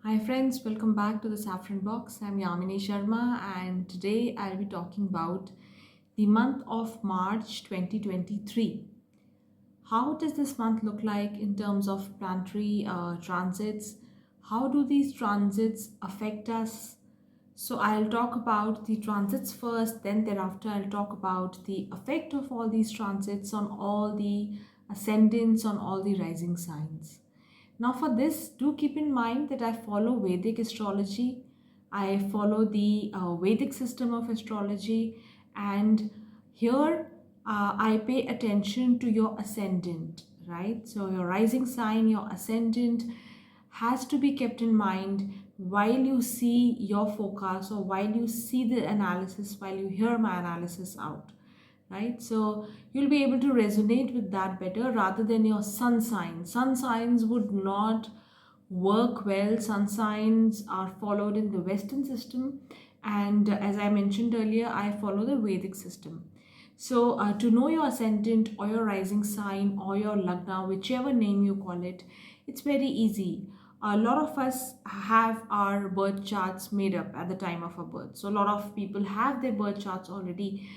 Hi friends, welcome back to the Saffron Box. I'm Yamini Sharma and today I'll be talking about the month of March 2023. How does this month look like in terms of planetary transits? How do these transits affect us? So I'll talk about the transits first, then thereafter I'll talk about the effect of all these transits on all the ascendants, on all the rising signs. Now, for this, do keep in mind that I follow Vedic astrology. I follow the Vedic system of astrology, and here I pay attention to your ascendant, right? So, your rising sign, your ascendant has to be kept in mind while you see your forecast or while you see the analysis, while you hear my analysis out, right? So you'll be able to resonate with that better rather than your sun sign. Sun signs would not work well. Sun signs are followed in the Western system, and as I mentioned earlier, I follow the Vedic system. So to know your ascendant or your rising sign or your lagna, whichever name you call it, it's very easy. A lot of us have our birth charts made up at the time of our birth. So a lot of people have their birth charts already.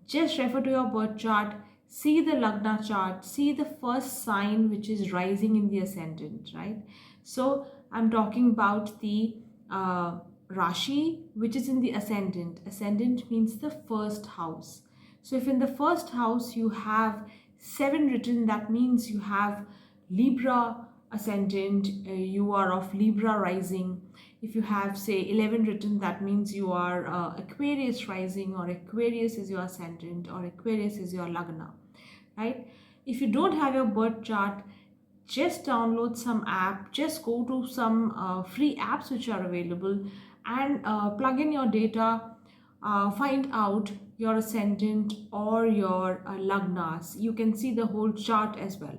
Just refer to your birth chart, see the Lagna chart, see the first sign which is rising in the ascendant, right? So I'm talking about the Rashi which is in the ascendant. Ascendant means the first house. So if in the first house you have 7 written, that means you have Libra ascendant, you are of Libra rising. If you have say 11 written, that means you are Aquarius rising, or Aquarius is your ascendant, or Aquarius is your lagna, right? If you don't have your birth chart, just download some app, just go to some free apps which are available, and plug in your data, find out your ascendant or your lagnas. You can see the whole chart as well,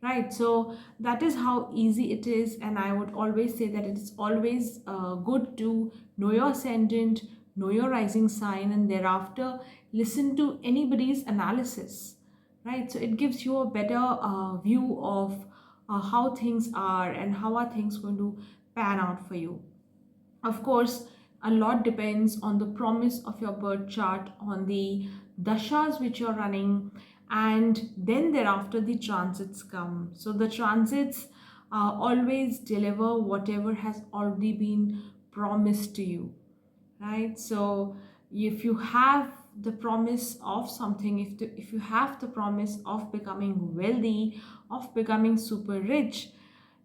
right? So that is how easy it is, and I would always say that it is always good to know your ascendant, know your rising sign, and thereafter listen to anybody's analysis, right? So it gives you a better view of how things are and how are things going to pan out for you. Of course, a lot depends on the promise of your birth chart, on the dashas which you're running, and then thereafter the transits come. So the transits always deliver whatever has already been promised to you, right? So if you have the promise of something, if you have the promise of becoming wealthy, of becoming super rich,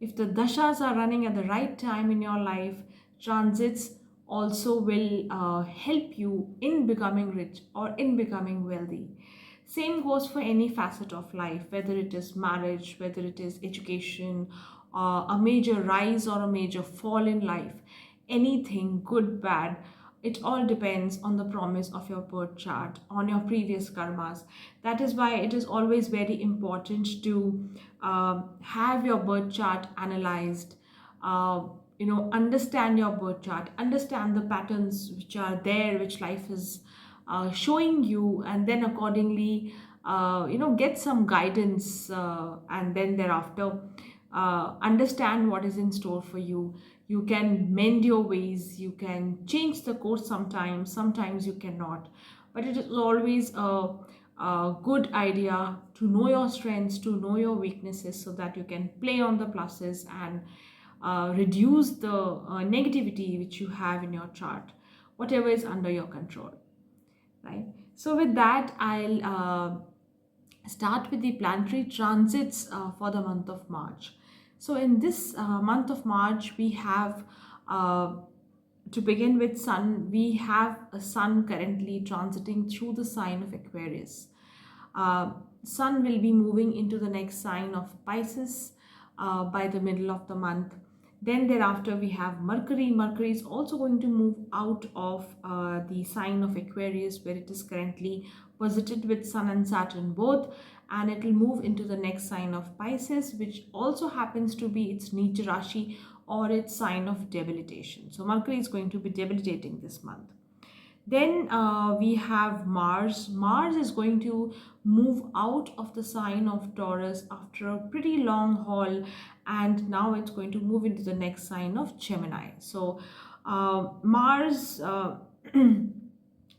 if the dashas are running at the right time in your life, transits also will help you in becoming rich or in becoming wealthy. Same goes for any facet of life, whether it is marriage, whether it is education, a major rise or a major fall in life, anything good, bad. It all depends on the promise of your birth chart, on your previous karmas. That is why it is always very important to have your birth chart analyzed. Uh, understand your birth chart, understand the patterns which are there, which life is showing you, and then accordingly get some guidance, and then thereafter understand what is in store for you. You can mend your ways, you can change the course sometimes you cannot, but it is always a good idea to know your strengths, to know your weaknesses, so that you can play on the pluses and reduce the negativity which you have in your chart, whatever is under your control, right? So with that, I'll start with the planetary transits for the month of March. So in this month of March, we have, to begin with, Sun. We have a Sun currently transiting through the sign of Aquarius. Uh, Sun will be moving into the next sign of Pisces by the middle of the month. Then thereafter we have Mercury. Mercury is also going to move out of the sign of Aquarius, where it is currently posited with Sun and Saturn both, and it will move into the next sign of Pisces, which also happens to be its Neecha Rashi, or its sign of debilitation. So Mercury is going to be debilitating this month. Then we have Mars. Mars is going to move out of the sign of Taurus after a pretty long haul, and now it's going to move into the next sign of Gemini. So Mars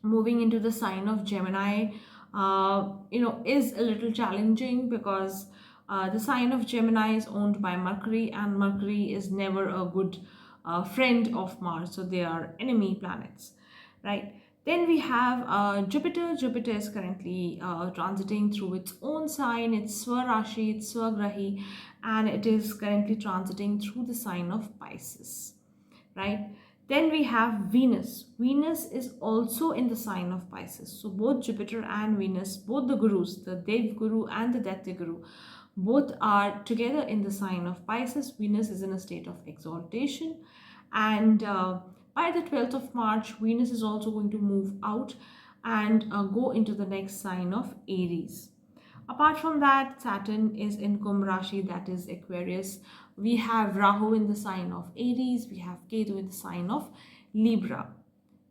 moving into the sign of Gemini, is a little challenging because the sign of Gemini is owned by Mercury, and Mercury is never a good friend of Mars, so they are enemy planets, right? Then we have Jupiter. Jupiter is currently transiting through its own sign, its Swarashi, its Swagrahi, and it is currently transiting through the sign of Pisces, right? Then we have Venus. Venus is also in the sign of Pisces. So both Jupiter and Venus, both the gurus, the Dev Guru and the Daitya Guru, both are together in the sign of Pisces. Venus is in a state of exaltation, and by the 12th of March, Venus is also going to move out and go into the next sign of Aries. Apart from that, Saturn is in Kumbh Rashi, that is Aquarius. We have Rahu in the sign of Aries. We have Ketu in the sign of Libra,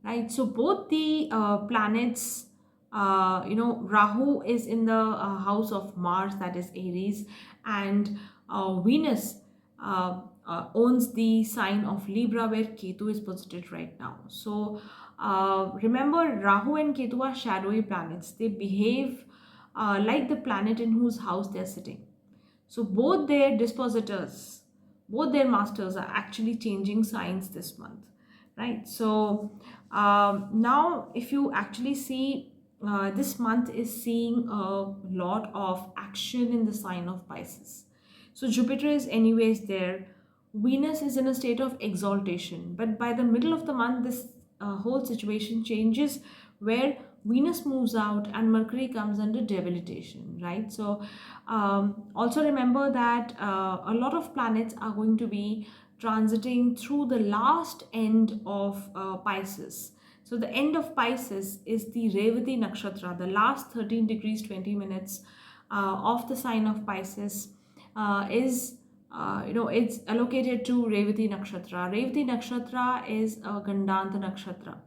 right? So both the planets, Rahu is in the house of Mars, that is Aries, and Venus owns the sign of Libra, where Ketu is posited right now. So remember, Rahu and Ketu are shadowy planets. They behave like the planet in whose house they're sitting. So both their dispositors, both their masters are actually changing signs this month, right? So now if you actually see, this month is seeing a lot of action in the sign of Pisces. So Jupiter is anyways there. Venus is in a state of exaltation, but by the middle of the month, this whole situation changes, where Venus moves out and Mercury comes under debilitation, right? So also remember that a lot of planets are going to be transiting through the last end of Pisces. So the end of Pisces is the Revati Nakshatra, the last 13 degrees 20 minutes of the sign of Pisces is it's allocated to Revati Nakshatra. Revati Nakshatra is a Gandanta Nakshatra.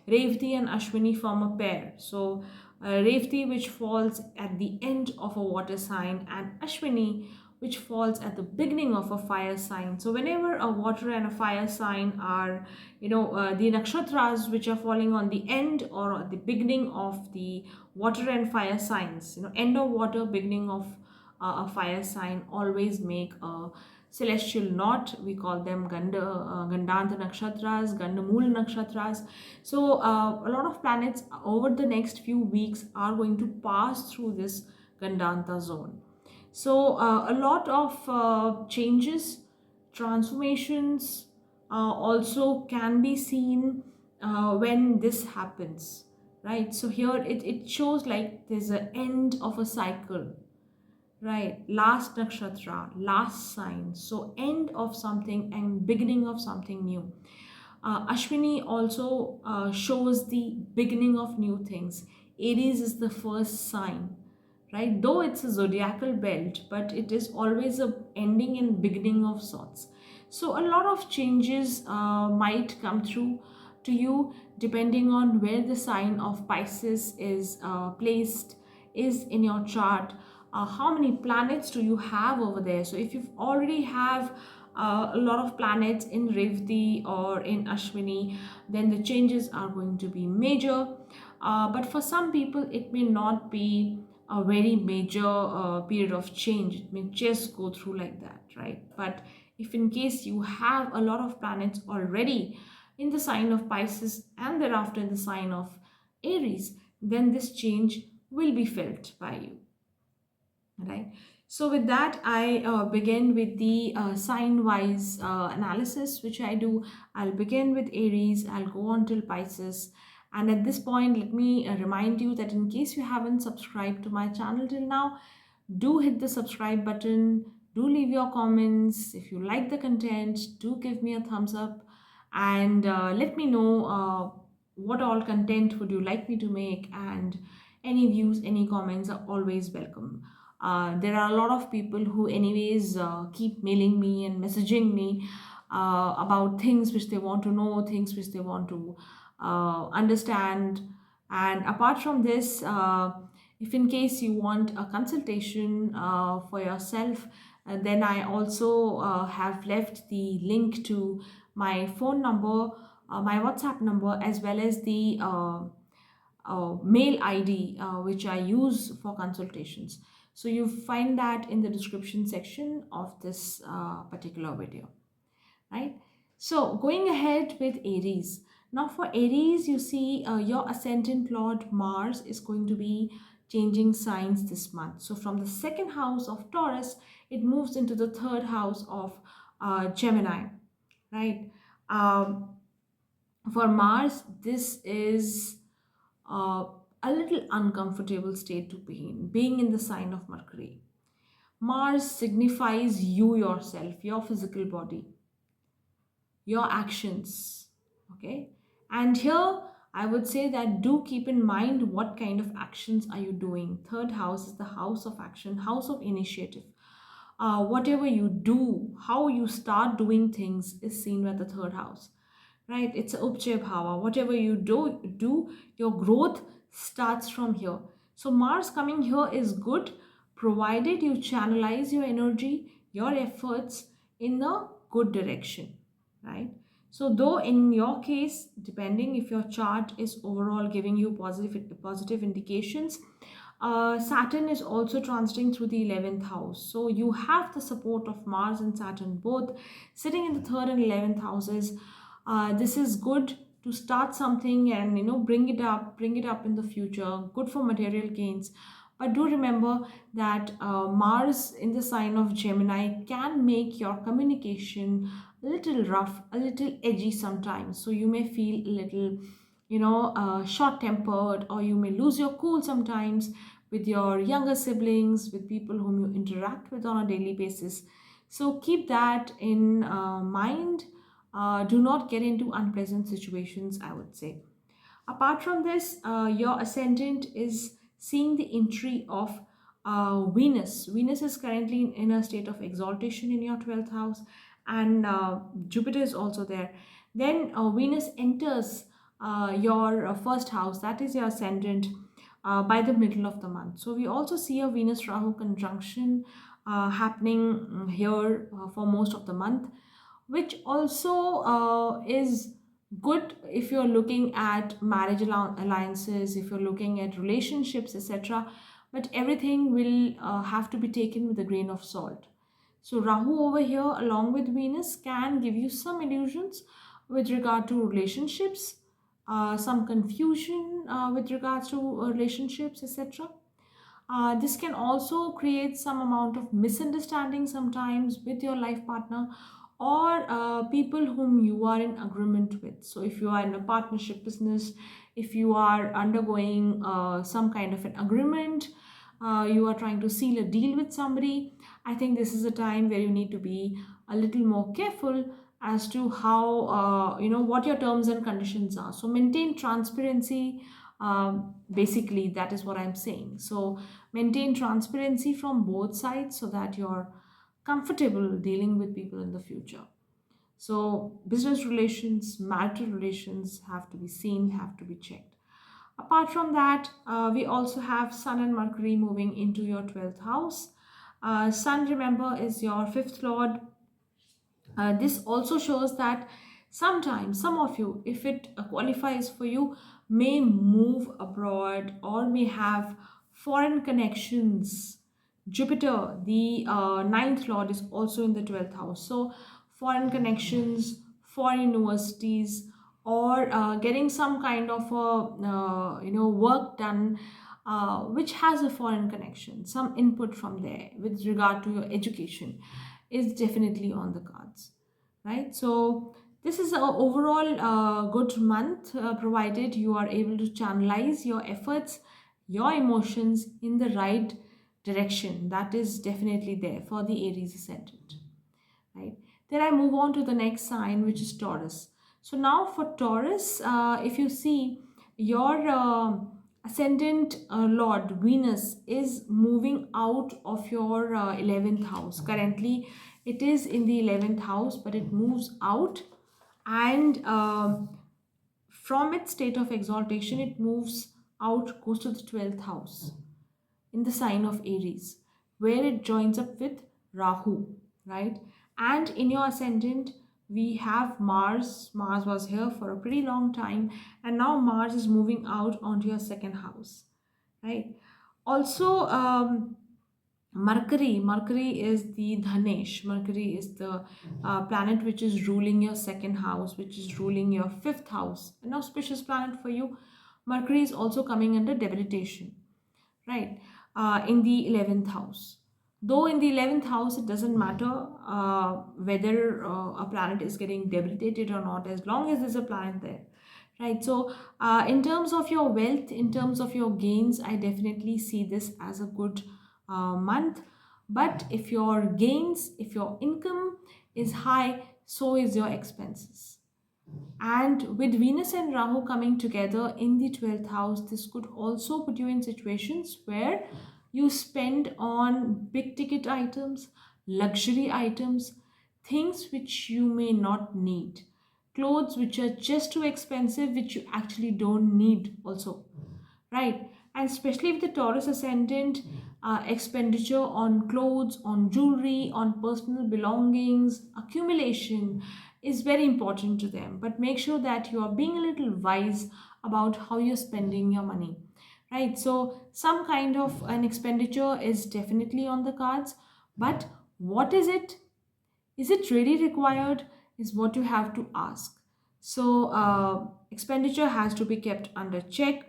Revati and Ashwini form a pair. So Revati, which falls at the end of a water sign, and Ashwini, which falls at the beginning of a fire sign. So whenever a water and a fire sign are, the nakshatras which are falling on the end or at the beginning of the water and fire signs, end of water, beginning of a fire sign, always make a celestial knot. We call them Gandanta Nakshatras, Gandamul Nakshatras. So a lot of planets over the next few weeks are going to pass through this Gandanta zone. So a lot of changes, transformations also can be seen when this happens, right? So here it shows like there's an end of a cycle, right? Last nakshatra, last sign. So end of something and beginning of something new. Ashwini also shows the beginning of new things. Aries is the first sign, right? Though it's a zodiacal belt, but it is always a ending and beginning of sorts. So a lot of changes might come through to you depending on where the sign of Pisces is placed, is in your chart. How many planets do you have over there? So if you already have a lot of planets in Revati or in Ashwini, then the changes are going to be major. But for some people, it may not be a very major period of change. It may just go through like that, right? But if in case you have a lot of planets already in the sign of Pisces and thereafter in the sign of Aries, then this change will be felt by you, right? So with that, I begin with the sign wise analysis which I do. I'll begin with Aries, I'll go on till Pisces, and at this point let me remind you that in case you haven't subscribed to my channel till now, do hit the subscribe button, do leave your comments. If you like the content, do give me a thumbs up, and let me know what all content would you like me to make, and any views, any comments are always welcome. There are a lot of people who anyways keep mailing me and messaging me about things which they want to know, things which they want to understand. And apart from this, if in case you want a consultation for yourself, then I also have left the link to my phone number, my WhatsApp number, as well as the mail ID which I use for consultations. So you find that in the description section of this particular video, right? So going ahead with Aries. Now for Aries, you see your ascendant Lord Mars is going to be changing signs this month. So from the second house of Taurus, it moves into the third house of Gemini, right? Um, for Mars, this is uh, a little uncomfortable state to be in, being in the sign of Mercury. Mars signifies you yourself, your physical body, your actions. Okay. And here I would say that do keep in mind what kind of actions are you doing. Third house is the house of action, house of initiative. Whatever you do, how you start doing things is seen by the third house, right? It's a upjay bhava. Whatever you do, your growth starts from here. So Mars coming here is good, provided you channelize your energy, your efforts in a good direction, right? So though in your case, depending if your chart is overall giving you positive indications, Saturn is also transiting through the 11th house. So you have the support of Mars and Saturn both sitting in the 3rd and 11th houses. This is good to start something and bring it up in the future. Good for material gains. But do remember that Mars in the sign of Gemini can make your communication a little rough, a little edgy sometimes. So you may feel a little, short tempered, or you may lose your cool sometimes with your younger siblings, with people whom you interact with on a daily basis. So keep that in mind. Do not get into unpleasant situations, I would say. Apart from this, your ascendant is seeing the entry of Venus. Venus is currently in a state of exaltation in your 12th house, and Jupiter is also there. Then Venus enters your first house, that is your ascendant, by the middle of the month. So we also see a Venus Rahu conjunction happening here for most of the month, which also is good if you're looking at marriage alliances, if you're looking at relationships, etc. But everything will have to be taken with a grain of salt. So Rahu over here along with Venus can give you some illusions with regard to relationships, some confusion with regards to relationships, etc. This can also create some amount of misunderstanding sometimes with your life partner, or people whom you are in agreement with. So if you are in a partnership business, if you are undergoing some kind of an agreement, you are trying to seal a deal with somebody, I think this is a time where you need to be a little more careful as to how what your terms and conditions are. So maintain transparency. Basically that is what I'm saying. So maintain transparency from both sides so that you're comfortable dealing with people in the future. So business relations, marital relations have to be seen, have to be checked. Apart from that, we also have Sun and Mercury moving into your 12th house. Sun, remember, is your fifth lord. This also shows that sometimes some of you, if it qualifies for you, may move abroad or may have foreign connections. Jupiter, the ninth lord, is also in the 12th house. So foreign connections, foreign universities, or getting some kind of a work done which has a foreign connection, some input from there with regard to your education is definitely on the cards, right? So this is a overall good month, provided you are able to channelize your efforts, your emotions in the right direction. That is definitely there for the Aries ascendant, right? Then I move on to the next sign, which is Taurus. So now for Taurus, if you see your ascendant Lord Venus is moving out of your 11th house. Currently, it is in the 11th house, but it moves out, and From its state of exaltation, it moves out, goes to the 12th house in the sign of Aries, where it joins up with Rahu, right? And in your ascendant, we have Mars. Mars was here for a pretty long time, and now Mars is moving out onto your second house, right? Also, Mercury is the Dhanesh. Mercury is the planet which is ruling your second house, which is ruling your fifth house. An auspicious planet for you. Mercury is also coming under debilitation, right? In the 11th house. Though in the 11th house, it doesn't matter whether a planet is getting debilitated or not, as long as there's a planet there, right? So, in terms of your wealth, in terms of your gains, I definitely see this as a good month. But if your gains, if your income is high, so is your expenses. And with Venus and Rahu coming together in the 12th house, this could also put you in situations where you spend on big ticket items, luxury items, things which you may not need, clothes which are just too expensive, which you actually don't need, also, right? And especially with the Taurus ascendant, expenditure on clothes, on jewelry, on personal belongings, accumulation is very important to them. But make sure that you are being a little wise about how you're spending your money, right? So, some kind of an expenditure is definitely on the cards, but what is it? Is it really required? Is what you have to ask. So, expenditure has to be kept under check.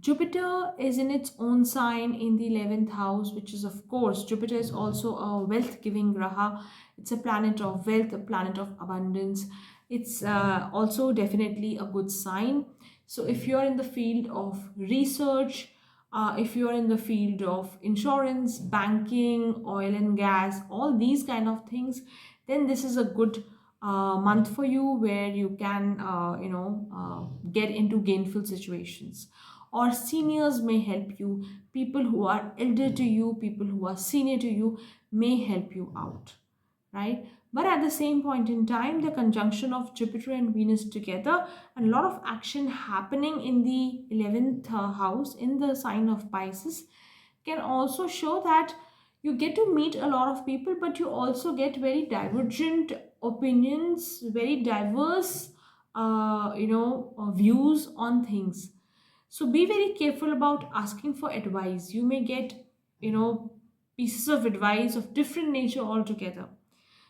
Jupiter is in its own sign in the 11th house, which is, of course, Jupiter is also a wealth giving graha. It's a planet of wealth, a planet of abundance. It's also definitely a good sign. So, if you're in the field of research, if you're in the field of insurance, banking, oil and gas, all these kind of things, then this is a good month for you where you can, get into gainful situations. Or seniors may help you. People who are elder to you, people who are senior to you may help you out, right? But at the same point in time, the conjunction of Jupiter and Venus together and a lot of action happening in the 11th house in the sign of Pisces can also show that you get to meet a lot of people, but you also get very divergent opinions, very diverse, views on things. So be very careful about asking for advice. You may get, you know, pieces of advice of different nature altogether.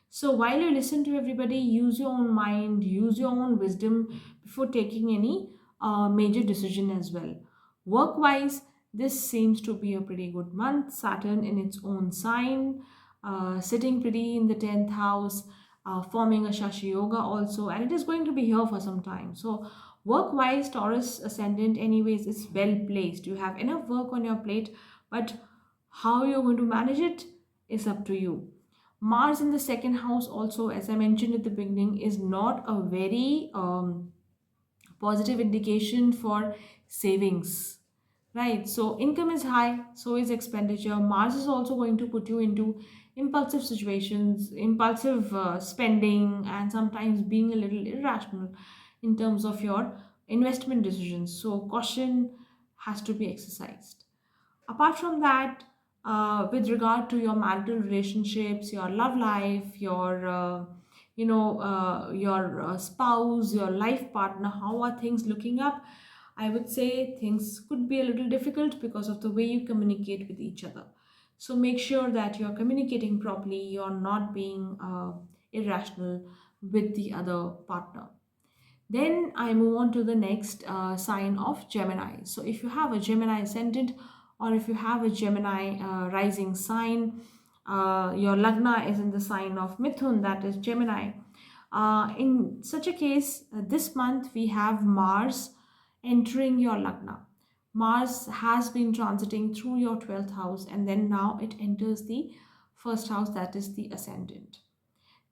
So while you listen to everybody, use your own mind, use your own wisdom before taking any major decision as well. Work wise, this seems to be a pretty good month. Saturn in its own sign, sitting pretty in the 10th house, forming a Shashi Yoga also, and it is going to be here for some time. So, work wise, Taurus ascendant, anyways, is well placed. You have enough work on your plate, but how you're going to manage it is up to you. Mars in the second house, also, as I mentioned at the beginning, is not a very positive indication for savings, right? So, income is high, so is expenditure. Mars is also going to put you into impulsive situations, impulsive spending, and sometimes being a little irrational in terms of your investment decisions. So, caution has to be exercised. Apart from that, with regard to your marital relationships, your love life, your spouse, your life partner, how are things looking up? I would say things could be a little difficult because of the way you communicate with each other. So make sure that you're communicating properly, you're not being irrational with the other partner. Then I move on to the next sign of Gemini. So if you have a Gemini ascendant or if you have a Gemini rising sign, your Lagna is in the sign of Mithun, that is Gemini. In such a case, this month we have Mars entering your Lagna. Mars has been transiting through your 12th house and then now it enters the first house, that is the ascendant.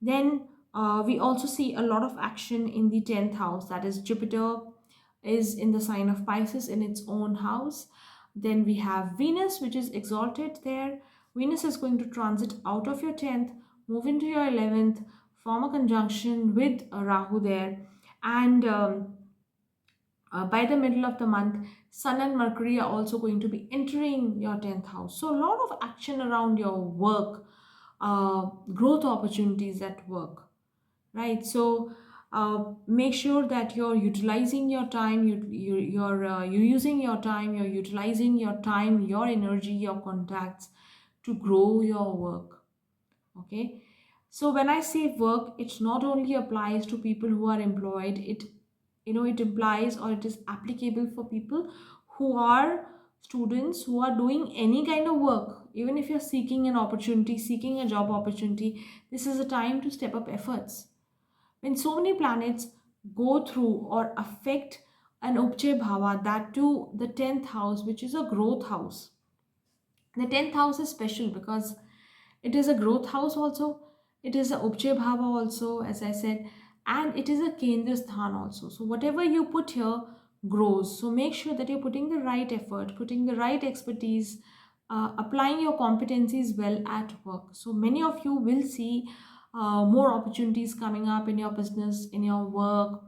Then we also see a lot of action in the 10th house, that is Jupiter is in the sign of Pisces in its own house. Then we have Venus, which is exalted there. Venus is going to transit out of your 10th, move into your 11th, form a conjunction with Rahu there, and By the middle of the month, Sun and Mercury are also going to be entering your 10th house. So, a lot of action around your work, growth opportunities at work, right? So, make sure that you're utilizing your time, you're using your time, you're utilizing your time, your energy, your contacts to grow your work. Okay, so when I say work, it not only applies to people who are employed, it implies, or it is applicable for people who are students, who are doing any kind of work. Even if you're seeking an opportunity, seeking a job opportunity, this is a time to step up efforts. When so many planets go through or affect an Upche Bhava, that to the 10th house, which is a growth house. The 10th house is special because it is a growth house also, it is a Upche Bhava also, as I said, and it is a Kendra Sthan also. So whatever you put here grows. So make sure that you're putting the right effort, putting the right expertise, applying your competencies well at work. So many of you will see more opportunities coming up in your business, in your work.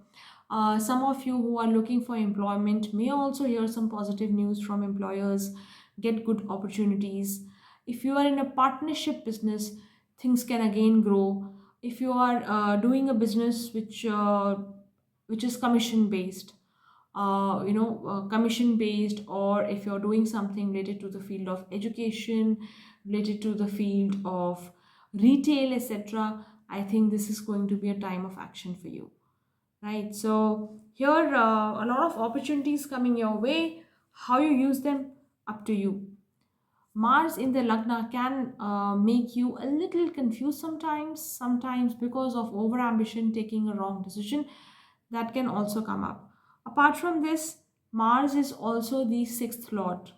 Some of you who are looking for employment may also hear some positive news from employers, get good opportunities. If you are in a partnership business, things can again grow. If you are doing a business which is commission based, commission based, or if you're doing something related to the field of education, related to the field of retail, etc., I think this is going to be a time of action for you, right? So here, a lot of opportunities coming your way. How you use them, up to you. Mars in the Lagna can make you a little confused sometimes because of overambition, taking a wrong decision. That can also come up. Apart from this, Mars is also the sixth lord.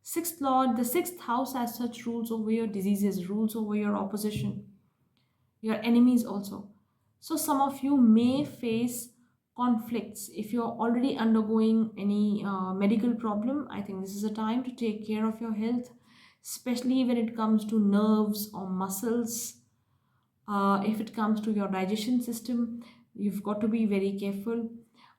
Sixth lord, the sixth house as such rules over your diseases, rules over your opposition, your enemies also. So some of you may face conflicts. If you're already undergoing any medical problem, I think this is a time to take care of your health, especially when it comes to nerves or muscles. If it comes to your digestion system, you've got to be very careful.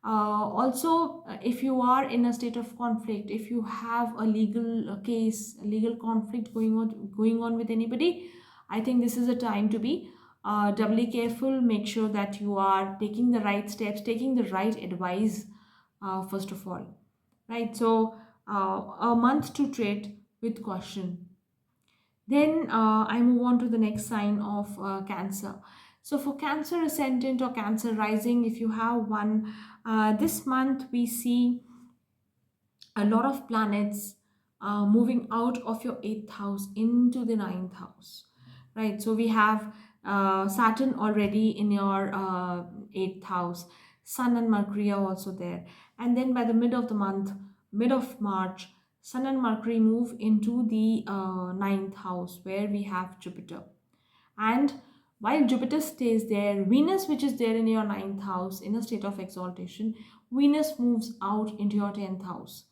Also, if you are in a state of conflict, if you have a legal case, a legal conflict going on with anybody, I think this is a time to be doubly careful. Make sure that you are taking the right steps, taking the right advice, first of all, right? So, a month to treat with caution. Then I move on to the next sign of Cancer. So for Cancer ascendant or Cancer rising, if you have one, this month we see a lot of planets moving out of your eighth house into the ninth house, right? So we have Saturn already in your eighth house, Sun and Mercury are also there, and then by the mid of the month, mid of March, Sun and Mercury move into the ninth house where we have Jupiter. And while Jupiter stays there, Venus, which is there in your ninth house in a state of exaltation, Venus moves out into your 10th house.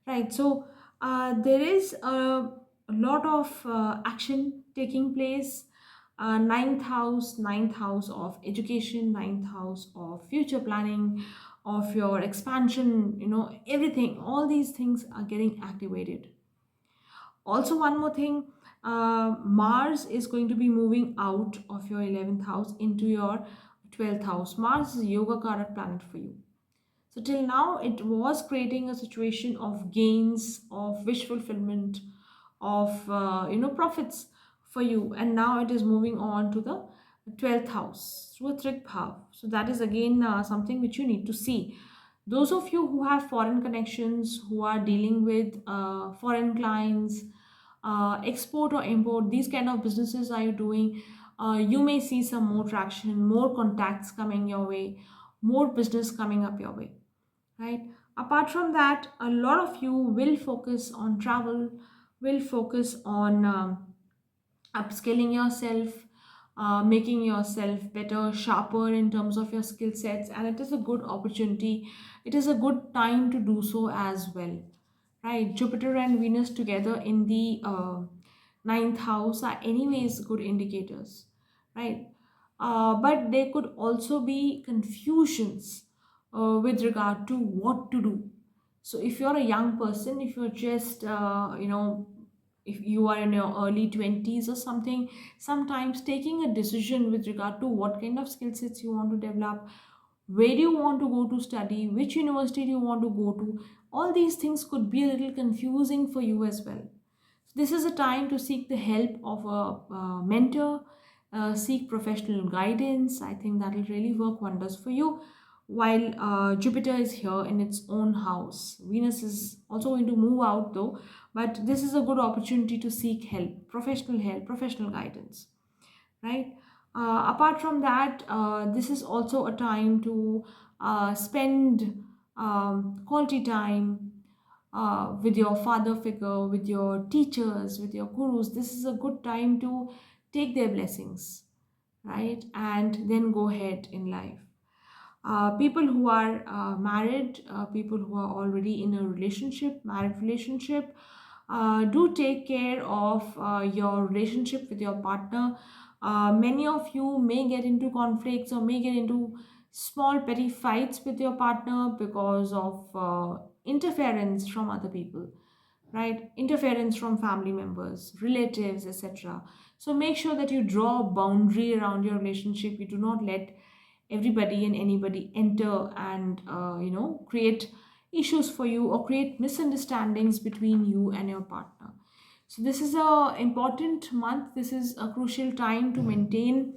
Right. So there is a lot of action taking place. Ninth house of education, ninth house of future planning, of your expansion, everything, all these things are getting activated. Also, one more thing, Mars is going to be moving out of your 11th house into your 12th house. Mars is a yoga karak planet for you. So till now, it was creating a situation of gains, of wish fulfillment, of profits for you, and now it is moving on to the 12th house through a trik bhav. So that is again something which you need to see. Those of you who have foreign connections, who are dealing with foreign clients, export or import, these kind of businesses are you doing, you may see some more traction, more contacts coming your way, more business coming up your way, right? Apart from that, a lot of you will focus on travel, will focus on upskilling yourself, making yourself better, sharper in terms of your skill sets, and it is a good opportunity. It is a good time to do so as well, right? Jupiter and Venus together in the ninth house are anyways good indicators, right? But there could also be confusions with regard to what to do. So if you're a young person, if you're just if you are in your early 20s or something, sometimes taking a decision with regard to what kind of skill sets you want to develop, where do you want to go to study, which university do you want to go to, all these things could be a little confusing for you as well. This is a time to seek the help of a mentor, seek professional guidance. I think that will really work wonders for you. While Jupiter is here in its own house, Venus is also going to move out though, but this is a good opportunity to seek help, professional guidance, right? Apart from that, this is also a time to spend quality time with your father figure, with your teachers, with your gurus. This is a good time to take their blessings, right? And then go ahead in life. People who are married, people who are already in a relationship, married relationship, do take care of your relationship with your partner. Many of you may get into conflicts or may get into small petty fights with your partner because of interference from other people, right? Interference from family members, relatives, etc. So make sure that you draw a boundary around your relationship. You do not let everybody and anybody enter and create issues for you or create misunderstandings between you and your partner. So this is a important month. This is a crucial time to maintain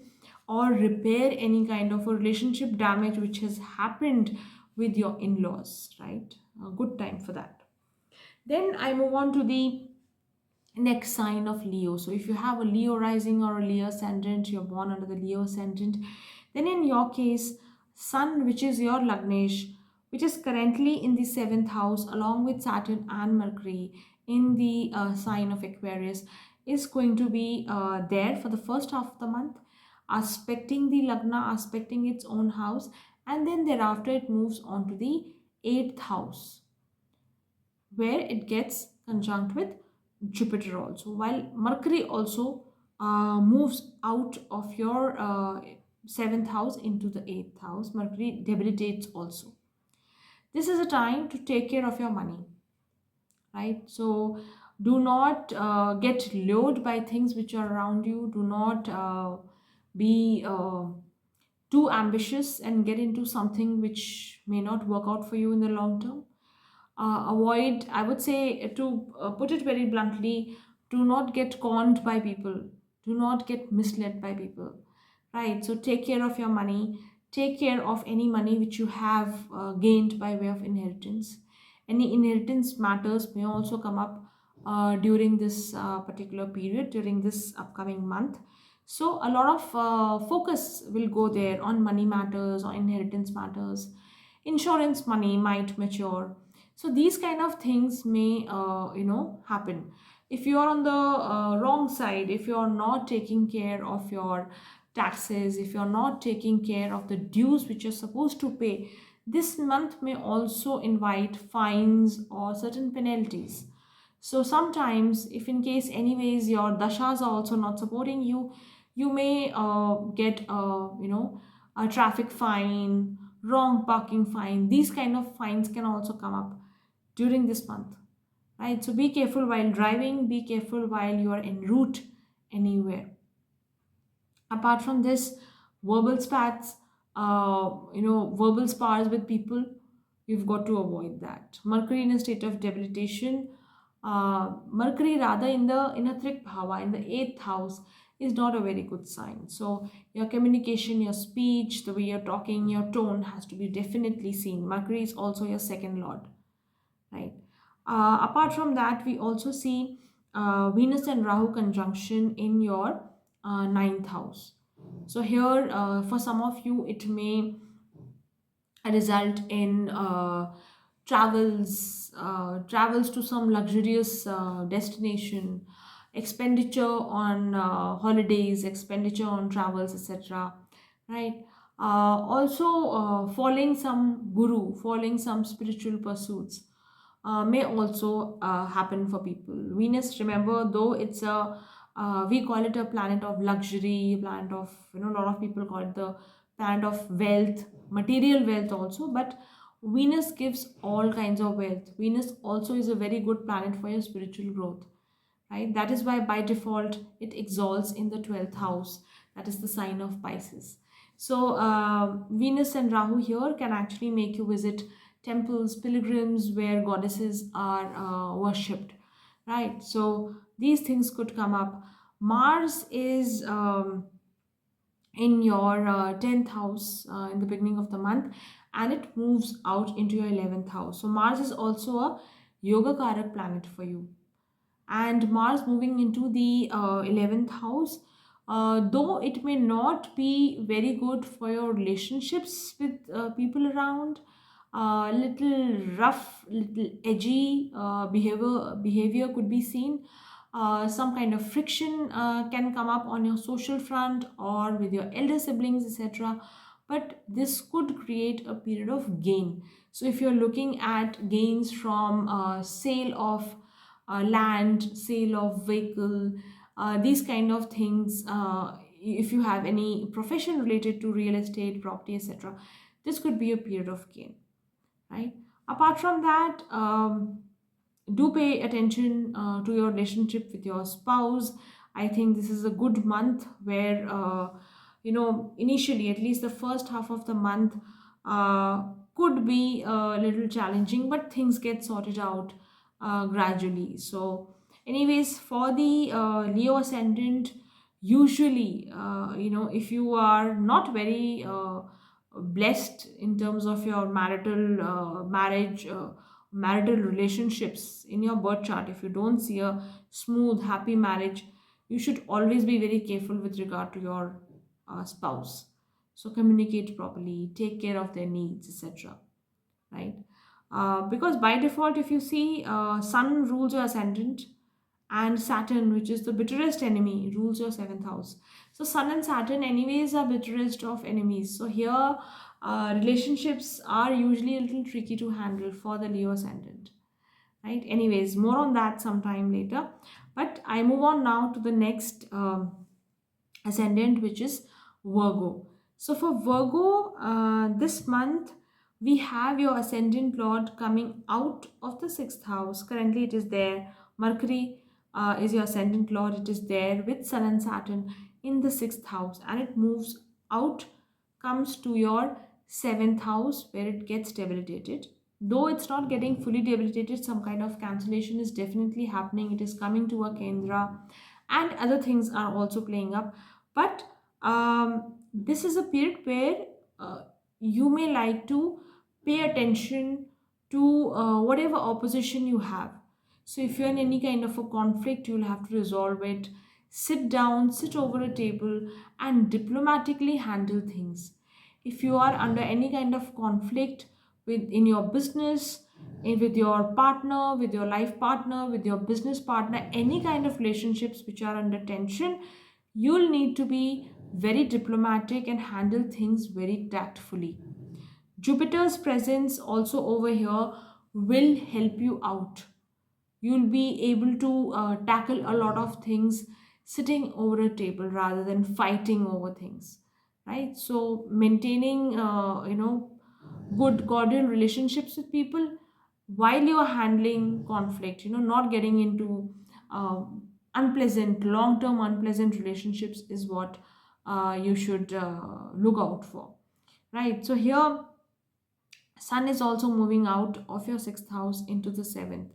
or repair any kind of a relationship damage which has happened with your in-laws, right? A good time for that. Then I move on to the next sign of Leo. So if you have a Leo rising or a Leo ascendant, you're born under the Leo ascendant, then in your case, Sun, which is your Lagnesh, which is currently in the seventh house, along with Saturn and Mercury in the sign of Aquarius, is going to be there for the first half of the month, aspecting the Lagna, aspecting its own house, and then thereafter it moves on to the eighth house, where it gets conjunct with Jupiter also, while Mercury also moves out of your seventh house into the eighth house. Mercury debilitates also. This is a time to take care of your money, right? So do not get lured by things which are around you. Do not be too ambitious and get into something which may not work out for you in the long term. Avoid, I would say, to put it very bluntly, do not get conned by people, do not get misled by people, right? So take care of your money, take care of any money which you have gained by way of inheritance. Any inheritance matters may also come up during this particular period, during this upcoming month. So a lot of focus will go there on money matters or inheritance matters. Insurance money might mature, so these kind of things may happen if you are on the wrong side, if you are not taking care of your taxes, if you are not taking care of the dues which you're supposed to pay. This month may also invite fines or certain penalties. So sometimes, if in case anyways your dashas are also not supporting you, you may get a traffic fine, wrong parking fine. These kind of fines can also come up during this month, right? So be careful while driving, be careful while you are en route anywhere. Apart from this, verbal spats, verbal spars with people, you've got to avoid that. Mercury in a state of debilitation, Mercury rather in a Trik Bhava, in the eighth house, is not a very good sign. So your communication, your speech, the way you're talking, your tone has to be definitely seen. Mercury is also your second lord, right? Apart from that, we also see Venus and Rahu conjunction in your ninth house. So here, for some of you, it may result in travels to some luxurious destination, expenditure on holidays, expenditure on travels, etc. Right? Also, following some guru, following some spiritual pursuits may also happen for people. Venus, remember, though it's a we call it a planet of luxury, planet of, a lot of people call it the planet of wealth, material wealth also, but Venus gives all kinds of wealth. Venus also is a very good planet for your spiritual growth, right? That is why by default it exalts in the 12th house, that is the sign of Pisces. So Venus and Rahu here can actually make you visit temples, pilgrims where goddesses are worshipped, right? So these things could come up. Mars is in your 10th house in the beginning of the month, and it moves out into your 11th house. So Mars is also a yoga karak planet for you, and Mars moving into the 11th house, though it may not be very good for your relationships with people around, little rough, little edgy behavior could be seen. Some kind of friction can come up on your social front or with your elder siblings, etc. But this could create a period of gain. So if you're looking at gains from sale of land, sale of vehicle, these kind of things, if you have any profession related to real estate, property, etc., this could be a period of gain, right? Apart from that, do pay attention to your relationship with your spouse. I think this is a good month where, initially, at least the first half of the month, could be a little challenging, but things get sorted out gradually. So, anyways, for the Leo ascendant, usually, if you are not very blessed in terms of your marital relationships in your birth chart, if you don't see a smooth happy marriage, you should always be very careful with regard to your spouse. So communicate properly, take care of their needs, etc., right? Because by default, if you see, Sun rules your ascendant, and Saturn, which is the bitterest enemy, rules your 7th house. So Sun and Saturn, anyways, are bitterest of enemies. So here, relationships are usually a little tricky to handle for the Leo ascendant, right? Anyways, more on that sometime later. But I move on now to the next ascendant, which is Virgo. So for Virgo, this month we have your ascendant lord coming out of the 6th house. Currently, it is there. Mercury is your ascendant lord. It is there with Sun and Saturn in the 6th house, and it moves out, comes to your 7th house where it gets debilitated. Though it's not getting fully debilitated, some kind of cancellation is definitely happening. It is coming to a Kendra, and other things are also playing up. But this is a period where you may like to pay attention to whatever opposition you have. So if you're in any kind of a conflict, you'll have to resolve it. Sit down, sit over a table, and diplomatically handle things. If you are under any kind of conflict in your business, with your partner, with your life partner, with your business partner, any kind of relationships which are under tension, you'll need to be very diplomatic and handle things very tactfully. Jupiter's presence also over here will help you out. You'll be able to tackle a lot of things sitting over a table rather than fighting over things, right? So maintaining, good cordial relationships with people while you are handling conflict, not getting into uh, long-term unpleasant relationships is what you should look out for, right? So here, Sun is also moving out of your 6th house into the 7th.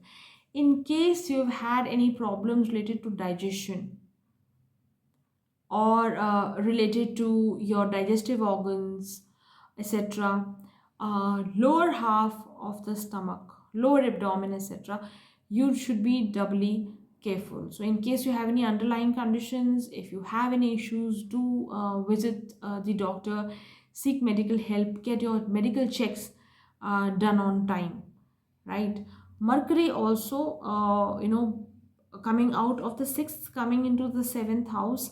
In case you've had any problems related to digestion or related to your digestive organs, etc., lower half of the stomach, lower abdomen, etc., you should be doubly careful. So in case you have any underlying conditions, if you have any issues, do visit the doctor, seek medical help, get your medical checks done on time, right? Mercury also, coming out of the 6th, coming into the 7th house,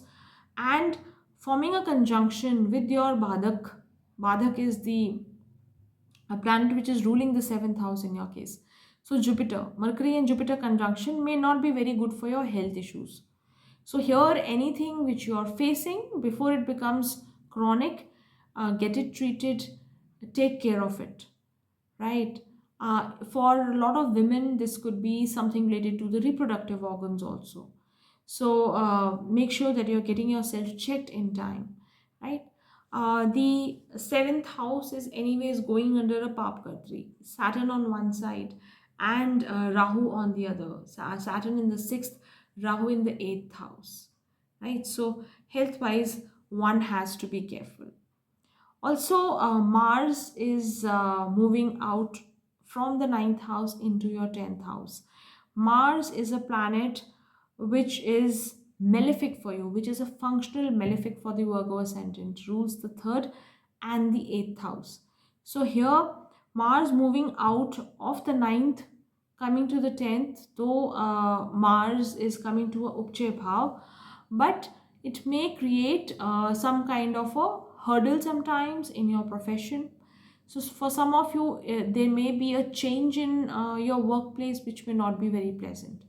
and forming a conjunction with your Badak. Badak is the a planet which is ruling the 7th house in your case. So Jupiter, Mercury and Jupiter conjunction may not be very good for your health issues. So here, anything which you are facing before it becomes chronic, get it treated, take care of it, right? For a lot of women, this could be something related to the reproductive organs also. So make sure that you're getting yourself checked in time, right? The seventh house is anyways going under a Papkatri, Saturn on one side and Rahu on the other. Saturn in the sixth, Rahu in the eighth house, right? So health wise, one has to be careful. Also, Mars is moving out from the ninth house into your 10th house. Mars is a planet which is malefic for you, which is a functional malefic for the Virgo ascendant, rules the third and the eighth house. So here, Mars moving out of the ninth, coming to the 10th, though Mars is coming to a Upche Bhav, but it may create some kind of a hurdle sometimes in your profession. So for some of you, there may be a change in your workplace which may not be very pleasant.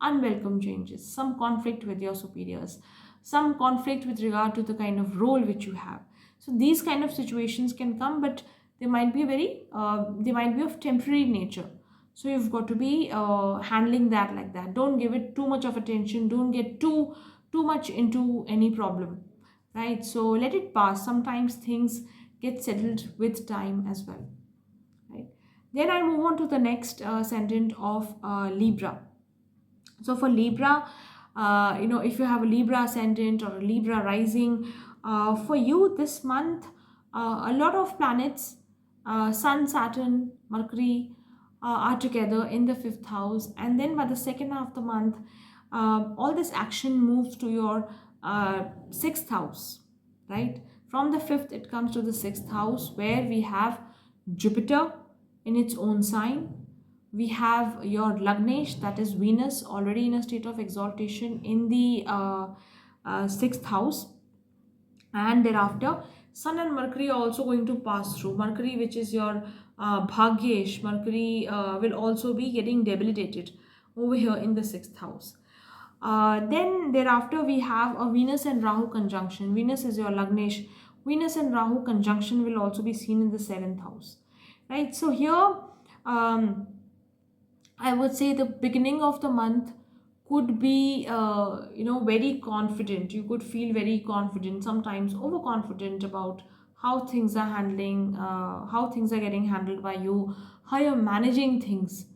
Unwelcome changes, some conflict with your superiors, some conflict with regard to the kind of role which you have. So these kind of situations can come, but they might be they might be of temporary nature. So you've got to be handling that like that. Don't give it too much of attention. Don't get too much into any problem, right? So let it pass. Sometimes things get settled with time as well, right? Then I move on to the next ascendant of Libra. So for Libra, if you have a Libra ascendant or a Libra rising, for you this month, a lot of planets, Sun, Saturn, Mercury, are together in the fifth house, and then by the second half of the month, all this action moves to your sixth house, right? From the fifth, it comes to the sixth house where we have Jupiter in its own sign. We have your Lagnesh, that is Venus, already in a state of exaltation in the sixth house, and thereafter Sun and Mercury are also going to pass through. Mercury, which is your Bhagyesh, Mercury will also be getting debilitated over here in the sixth house. Then thereafter we have a Venus and Rahu conjunction. Venus is your Lagnesh. Venus and Rahu conjunction will also be seen in the seventh house, right? So here, I would say the beginning of the month could be very confident. You could feel very confident, sometimes overconfident about how things are how things are getting handled by you, how you're managing things.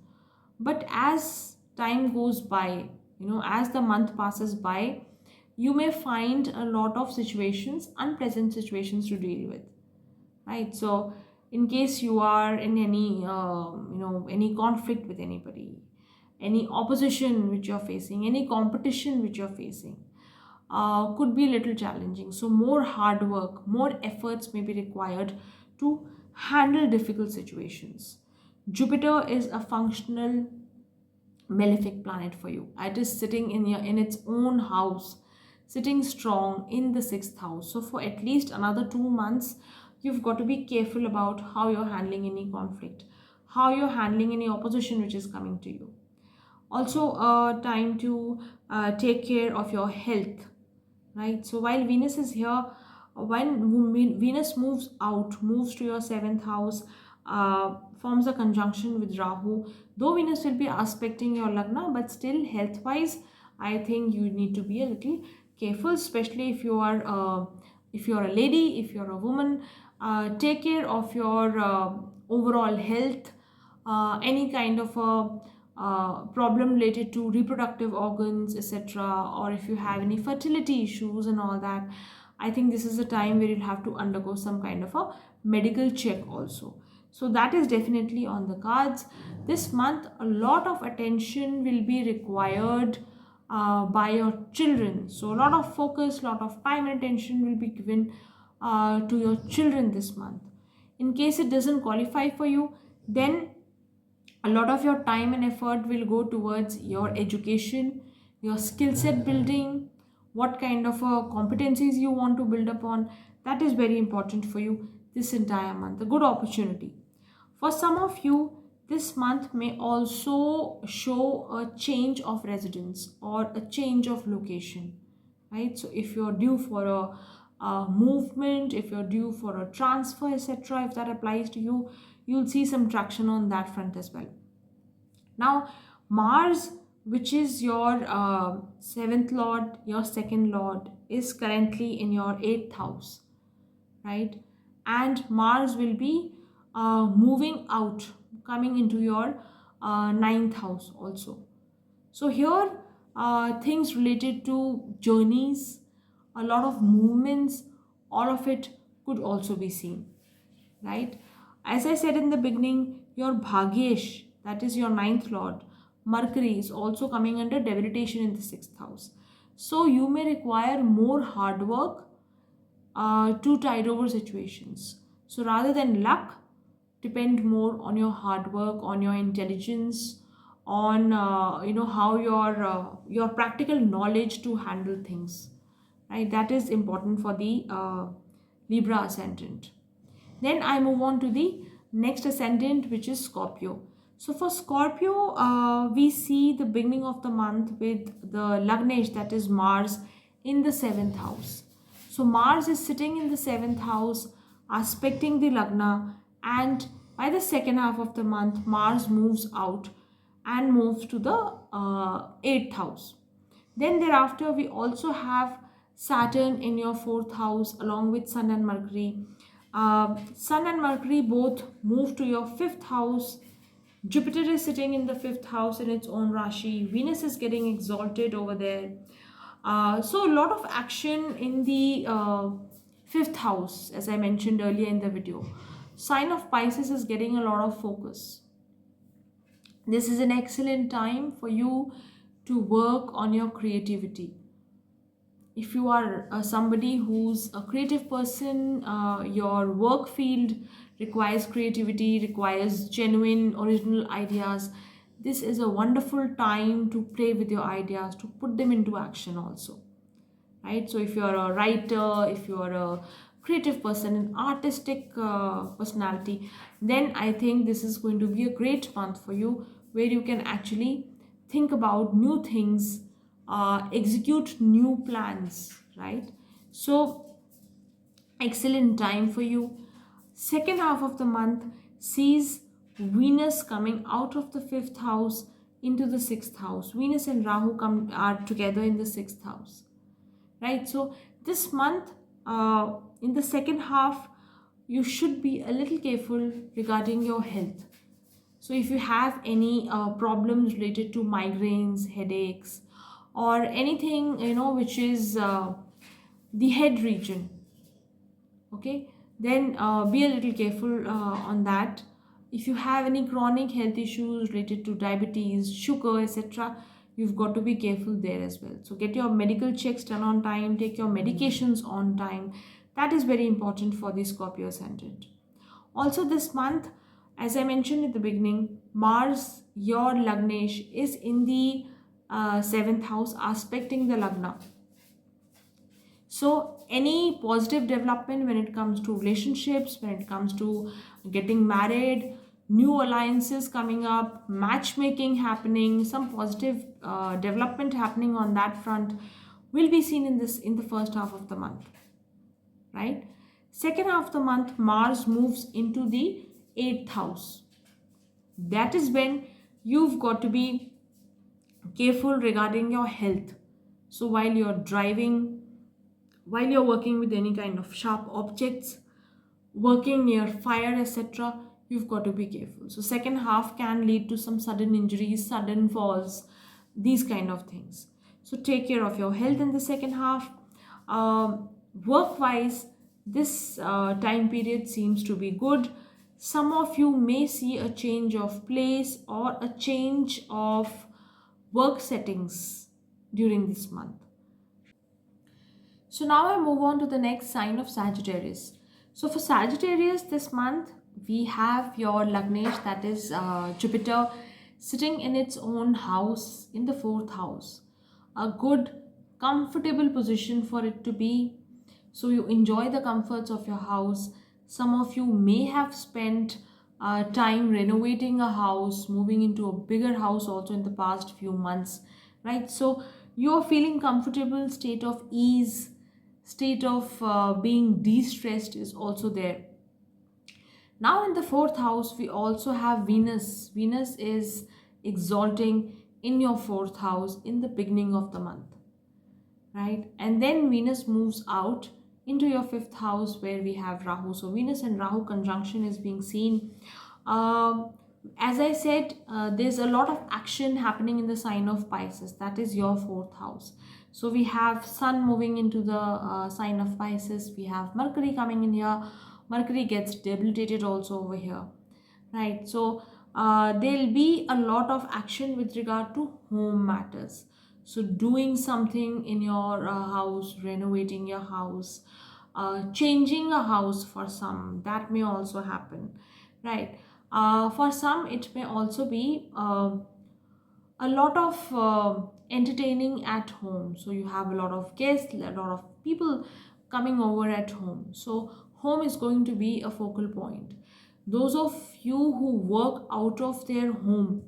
But as time goes by, as the month passes by, you may find a lot of situations, unpleasant situations to deal with, right? So in case you are in any conflict with anybody, any opposition which you're facing, any competition which you're facing, could be a little challenging. So more hard work, more efforts may be required to handle difficult situations. Jupiter is a functional malefic planet for you. It is sitting in its own house, sitting strong in the sixth house. So for at least another 2 months, you've got to be careful about how you're handling any conflict, how you're handling any opposition which is coming to you. Also, time to take care of your health, right? So while Venus is here, when Venus moves out, moves to your seventh house, forms a conjunction with Rahu. Though Venus will be aspecting your Lagna, but still health wise, I think you need to be a little careful, especially if you are a lady, if you're a woman. Take care of your overall health. Any kind of a problem related to reproductive organs, etc., or if you have any fertility issues and all that, I think this is a time where you'll have to undergo some kind of a medical check also. So that is definitely on the cards. This month, a lot of attention will be required by your children. So a lot of focus, a lot of time and attention will be given to your children this month. In case it doesn't qualify for you, then a lot of your time and effort will go towards your education, your skill set building, what kind of competencies you want to build upon. That is very important for you this entire month. A good opportunity. For some of you, this month may also show a change of residence or a change of location, right? So if you're due for movement, if you're due for a transfer, etc., if that applies to you, you'll see some traction on that front as well. Now, Mars, which is your seventh lord, your second lord, is currently in your eighth house, right? And Mars will be moving out, coming into your ninth house also. So here, things related to journeys, a lot of movements, all of it could also be seen, right? As I said in the beginning, your Bhagyesh, that is your ninth lord, Mercury, is also coming under debilitation in the sixth house. So you may require more hard work to tide over situations. So rather than luck, depend more on your hard work, on your intelligence, on how your practical knowledge to handle things, right? That is important for the Libra ascendant. Then I move on to the next ascendant, which is Scorpio. So for Scorpio, we see the beginning of the month with the Lagnesh, that is Mars, in the seventh house. So Mars is sitting in the seventh house, aspecting the Lagna, and by the second half of the month, Mars moves out and moves to the eighth house. Then thereafter, we also have Saturn in your fourth house along with Sun and Mercury. Sun and Mercury both move to your fifth house. Jupiter is sitting in the fifth house in its own Rashi. Venus is getting exalted over there. So a lot of action in the fifth house, as I mentioned earlier in the video. Sign of Pisces is getting a lot of focus. This is an excellent time for you to work on your creativity. If you are somebody who's a creative person, your work field requires creativity, requires genuine original ideas, this is a wonderful time to play with your ideas, to put them into action also, right? So if you're a writer, if you're a creative person, an artistic personality, then I think this is going to be a great month for you, where you can actually think about new things, execute new plans, right? So excellent time for you. Second half of the month sees Venus coming out of the fifth house into the sixth house. Venus and Rahu are together in the sixth house, right? So this month, in the second half, you should be a little careful regarding your health. So if you have any problems related to migraines, headaches, or anything which is the head region, okay, then be a little careful on that. If you have any chronic health issues related to diabetes, sugar, etc., you've got to be careful there as well. So get your medical checks done on time, take your medications on time. That is very important for the Scorpio ascendant. Also this month, as I mentioned at the beginning, Mars, your Lagnesh, is in the seventh house, aspecting the Lagna. So any positive development when it comes to relationships, when it comes to getting married, new alliances coming up, matchmaking happening, some positive development happening on that front will be seen in the first half of the month, right? Second half of the month, Mars moves into the eighth house. That is when you've got to be careful regarding your health. So while you're driving, while you're working with any kind of sharp objects, working near fire, etc., you've got to be careful. So second half can lead to some sudden injuries, sudden falls, these kind of things. So take care of your health in the second half. Work wise, this time period seems to be good. Some of you may see a change of place or a change of work settings during this month. So now I move on to the next sign of Sagittarius. So for Sagittarius this month, we have your Lagnesh, that is Jupiter, sitting in its own house in the fourth house. A good, comfortable position for it to be. So you enjoy the comforts of your house. Some of you may have spent time renovating a house, moving into a bigger house also in the past few months, right? So you are feeling comfortable, state of ease, state of being de-stressed is also there. Now in the fourth house, we also have Venus. Venus is exalting in your fourth house in the beginning of the month, right? And then Venus moves out into your fifth house where we have Rahu. So Venus and Rahu conjunction is being seen. Um, as I said, there's a lot of action happening in the sign of Pisces. That is your fourth house. So we have Sun moving into the sign of Pisces. We have Mercury coming in here. Mercury gets debilitated also over here, right? So there'll be a lot of action with regard to home matters. So doing something in your house, renovating your house, changing a house for some, that may also happen, right? For some, it may also be a lot of entertaining at home. So you have a lot of guests, a lot of people coming over at home. So home is going to be a focal point. Those of you who work out of their home,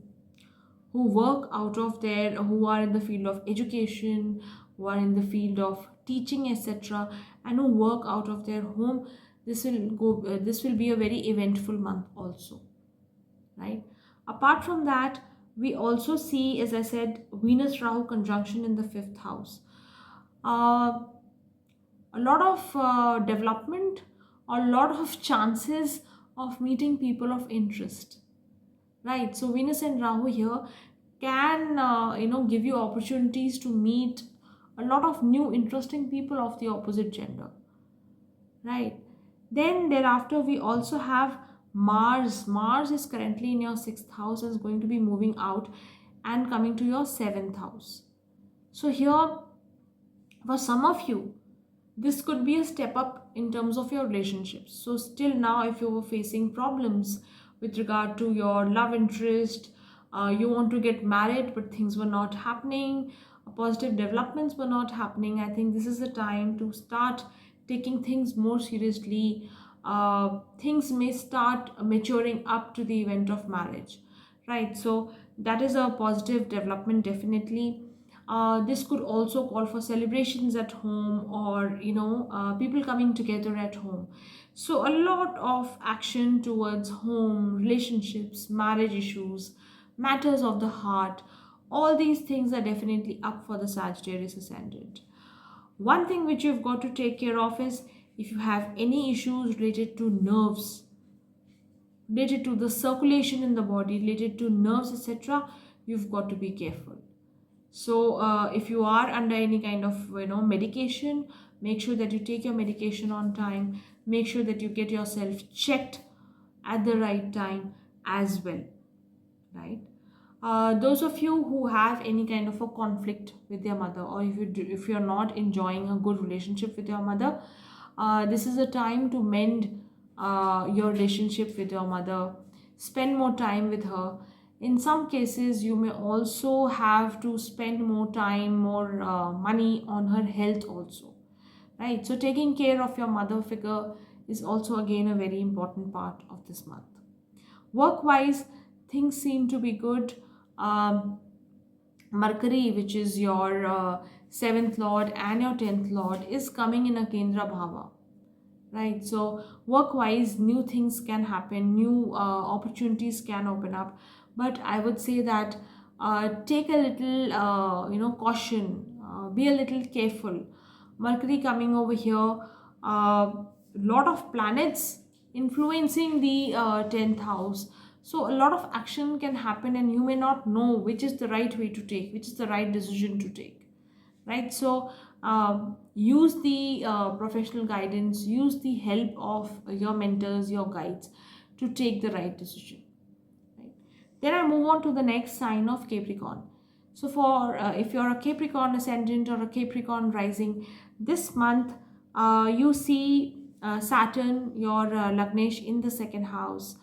who are in the field of education, who are in the field of teaching, etc., and who work out of their home, this will be a very eventful month also, right? Apart from that, we also see, as I said, Venus Rahu conjunction in the fifth house. uh, a lot of development, or a lot of chances of meeting people of interest, right? So Venus and Rahu here can give you opportunities to meet a lot of new interesting people of the opposite gender, right? Then thereafter we also have Mars. Mars is currently in your sixth house, is going to be moving out and coming to your seventh house. So here, for some of you, this could be a step up in terms of your relationships. So still now, if you were facing problems with regard to your love interest, you want to get married but things were not happening, positive developments were not happening, I think this is the time to start taking things more seriously. Things may start maturing up to the event of marriage, right? So that is a positive development, definitely. This could also call for celebrations at home, or people coming together at home. So a lot of action towards home, relationships, marriage issues, matters of the heart. All these things are definitely up for the Sagittarius ascendant. One thing which you've got to take care of is, if you have any issues related to nerves, related to the circulation in the body, related to nerves, etc., you've got to be careful. So if you are under any kind of medication, make sure that you take your medication on time. Make sure that you get yourself checked at the right time as well, right? Those of you who have any kind of a conflict with your mother, or if you're not enjoying a good relationship with your mother, this is a time to mend your relationship with your mother. Spend more time with her. In some cases, you may also have to spend more time, more money on her health also, right? So taking care of your mother figure is also again a very important part of this month. Work wise, things seem to be good. Mercury, which is your seventh lord and your 10th lord, is coming in a Kendra Bhava, right? So work wise, new things can happen, new opportunities can open up, but I would say that take a little caution, be a little careful. Mercury coming over here, lot of planets influencing the 10th house. So a lot of action can happen, and you may not know which is the right way to take, which is the right decision to take, right? So use the professional guidance, use the help of your mentors, your guides, to take the right decision, right? Then I move on to the next sign of Capricorn. So for if you're a Capricorn ascendant or a Capricorn rising, this month you see Saturn, your Lagnesh, in the second house.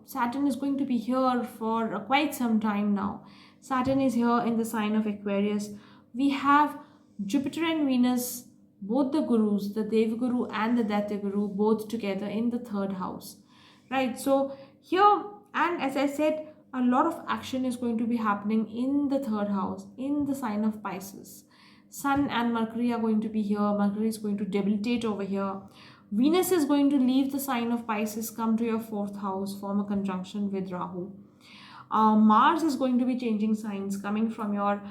Saturn is going to be here for quite some time now. Saturn is here in the sign of Aquarius. We have Jupiter and Venus, both the gurus, the Dev Guru and the Daitya Guru, both together in the third house, right? So here, and as I said, a lot of action is going to be happening in the third house, in the sign of Pisces. Sun and Mercury are going to be here. Mercury is going to debilitate over here. Venus is going to leave the sign of Pisces, come to your fourth house, form a conjunction with Rahu. Mars is going to be changing signs, coming from your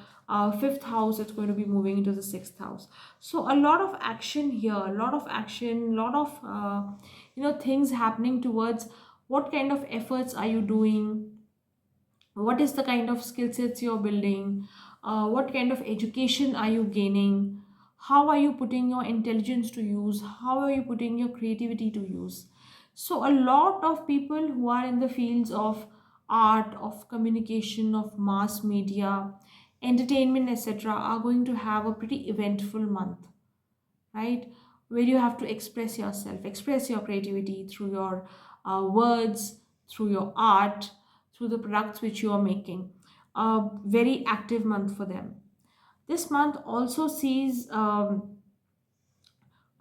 fifth house. It's going to be moving into the sixth house. So a lot of action here, a lot of action, a lot of things happening towards what kind of efforts are you doing, what is the kind of skill sets you're building, what kind of education are you gaining, how are you putting your intelligence to use, how are you putting your creativity to use. So a lot of people who are in the fields of art, of communication, of mass media, entertainment, etc., are going to have a pretty eventful month, right? Where you have to express yourself, express your creativity through your words, through your art, through the products which you are making. A very active month for them. This month also sees a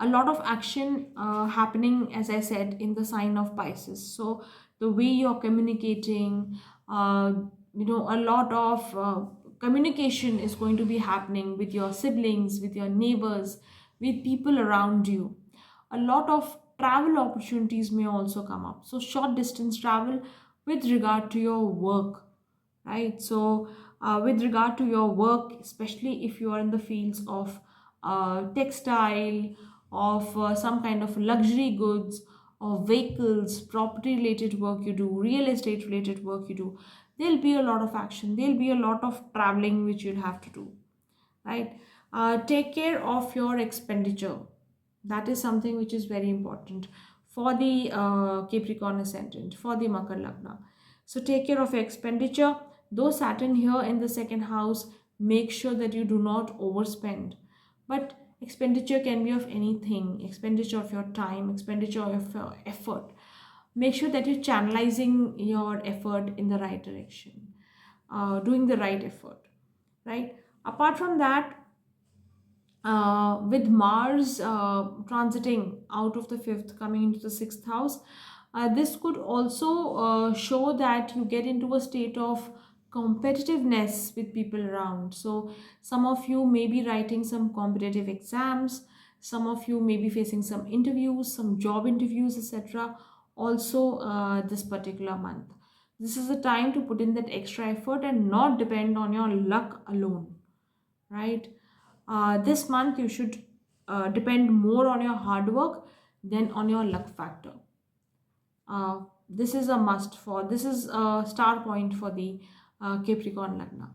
lot of action happening, as I said, in the sign of Pisces. So the way you're communicating, uh, a lot of communication is going to be happening with your siblings, with your neighbors, with people around you. A lot of travel opportunities may also come up. So short distance travel with regard to your work, right? So with regard to your work, especially if you are in the fields of textile, of some kind of luxury goods, or vehicles, property related work you do, real estate related work you do, there'll be a lot of action, there'll be a lot of traveling which you'll have to do, right? Take care of your expenditure. That is something which is very important for the Capricorn ascendant, for the Makar Lagna. So take care of your expenditure. Though Saturn here in the second house, make sure that you do not overspend. But expenditure can be of anything, expenditure of your time, expenditure of your effort. Make sure that you're channelizing your effort in the right direction, doing the right effort, right? Apart from that, with Mars transiting out of the fifth, coming into the sixth house, this could also show that you get into a state of competitiveness with people around. So, some of you may be writing some competitive exams, some of you may be facing some interviews, some job interviews, etc. Also, this particular month. This is the time to put in that extra effort and not depend on your luck alone, right? This month you should depend more on your hard work than on your luck factor. This is a must for, this is a star point for the Capricorn Lagna.